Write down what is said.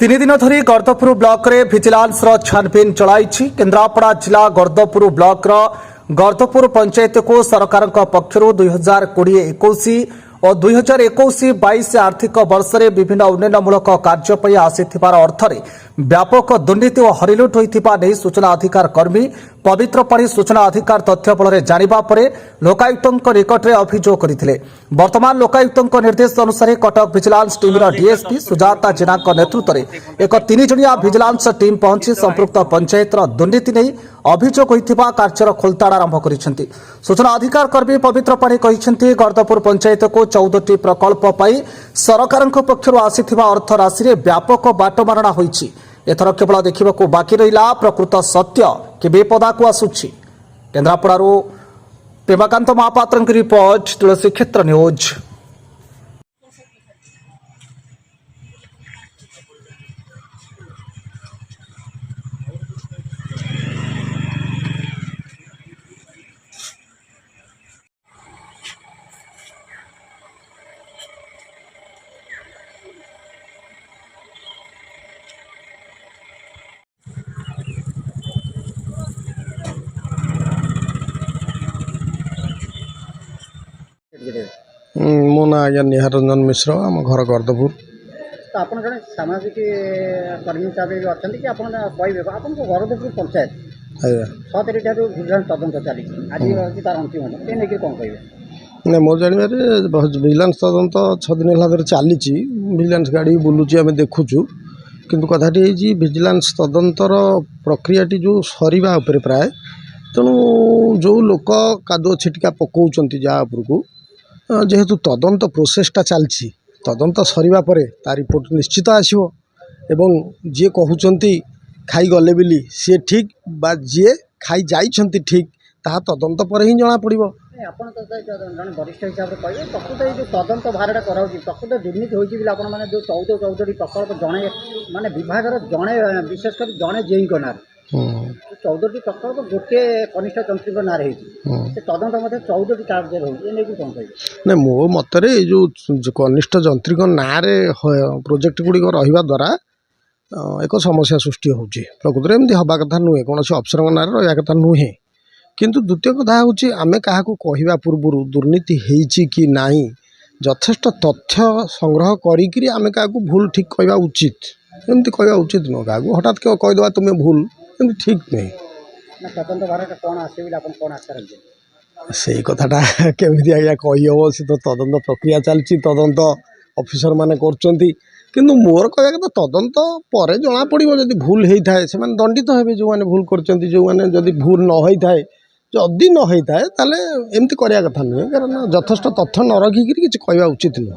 तीन दिन धरी गर्दपुर ब्लॉक रे विजिलेंस छानबीन चलाई केन्द्रापड़ा जिला गर्दपुर ब्लॉक गर्दपुर पंचायत को सरकार पक्षर 2020-21 और 2021-22 आर्थिक वर्ष में विभिन्न उन्नयनमूलक कार्य आसीथिबार अर्थरे व्यापक दुर्नीति और हरिलुट होइथिबा नै सूचना अधिकार कर्मी पवित्र पाणी सूचना अधिकार तथ्य बल जानिबा परे लोकायुक्त निकट में अभियोग करथिले। वर्तमान लोकायुक्त निर्देश अनुसार Cuttack vigilance team DSP Sujata Jena नेतृत्व में एक 3 जणिया विजिलेंस टीम पहुंची संपृक्त पंचायत दुर्नीति नहीं अभियोग होइथिबा कार्यर खोलताड़ आरंभ करिसेंती। सूचना अधिकार कर्मी पवित्र पाणी कहिसेंती गर्दपुर पंचायत को 14टी प्रकल्प पाई सरकार पक्षर आसीथिबा अर्थ राशि रे व्यापक बाटमारणा होइछि। एथर केवल देखा बाकी रहा प्रकृत सत्य कि बेपदा को आसुछि। केन्द्रापड़ारू प्रेमाकांत महापात्र की रिपोर्ट, तुलसी क्षेत्र न्यूज। मो ना आज्ञा निहार रंजन मिश्र आम घर गर्दपुर। तो आप जन सामाजिक कर्मी हिसाब से अच्छा कि आप कहे आप गर्दपुर पंचायत 6 तारिख विजिलेंस तदंत चली आज तार अंतिम नहीं कौन कहे ना मो जानवर विजिलेंस तदंत 6 दिन है चली विजिलेंस गाड़ी बुलूची आम देखुचु किंतु कथाटी विजिलेंस तदंतर प्रक्रियाटी जो सरीबा प्राय तेणु जो लोक कादुଅ छिटिका पकाउछंती जहाँ उपरकू जेहेतु तदंत प्रोसेसटा चलती तदंत सरीबा परे ता रिपोर्ट निश्चित आसो एवं जी कहते खाई गले बिली सी ठीक बा जी खाई जाइछंती ठीक ता तदंत पर ही जना पड़ो। ଆପଣ ତ ଜଣେ ବରିଷ୍ଠ ହିସାବରେ କହିବେ ପ୍ରକୃତ ଏଇ ଯେଉଁ ତଦନ୍ତ ଭାରଟା କରାହେଉଛି ପ୍ରକୃତ ଦୁର୍ନୀତି ହୋଇଛି ବୋଲି ଆପଣମାନେ ଯେଉଁ 14ଟି ପ୍ରକଳ୍ପ ଜଣେ ମାନେ ବିଭାଗର ଜଣେ ବିଶେଷ କରି ଜଣେ ଜେଇଙ୍କ ନାଁରେ 14ଟି ପ୍ରକଳ୍ପ ଗୋଟିଏ କନିଷ୍ଠ ଯନ୍ତ୍ରୀଙ୍କ ନାଁରେ ହେଇଛି ସେ ତଦନ୍ତ ମଧ୍ୟ 14ଟି କାର୍ଯ୍ୟରେ ହେଉଛି ଏ ନେଇକି କ'ଣ କହିବେ? ନା ମୋ ମତରେ ଏଇ ଯେଉଁ କନିଷ୍ଠ ଯନ୍ତ୍ରୀଙ୍କ ନାଁରେ ପ୍ରୋଜେକ୍ଟ ଗୁଡ଼ିକ ରହିବା ଦ୍ୱାରା ଏକ ସମସ୍ୟା ସୃଷ୍ଟି ହେଉଛି। ପ୍ରକୃତରେ ଏମିତି ହେବା କଥା ନୁହେଁ, କୌଣସି ଅଫିସରଙ୍କ ନାଁରେ ରହିବା କଥା ନୁହେଁ। किंतु द्वितीय कथा हूँ आमे क्या कहवा पूर्व दुर्नीति होइछि कि नहीं यथेष्ट तथ्य संग्रह करी आमे क्या भूल ठीक कहवा उचित एमती कहवा उचित नुह क्या हठात क्यों कहीदे तुम्हें भूल एमती ठीक नहीं। से कथाटा केमी आज्ञा कहीहब सी तो तदंत प्रक्रिया चलती तदंत ऑफिसर माने करचंती किंतु मोर कहवा कथा तदंत पर जना पड़ो जदि भूल होता है से दंडित हेबे जो मैंने भूल करचंती जो मैंने जदि भूल न होता है जदि न होता है ताले एमती करया कथा नुहे कारण यथेष्ट तथ्य न रखिक किसी कहवा उचित नुह।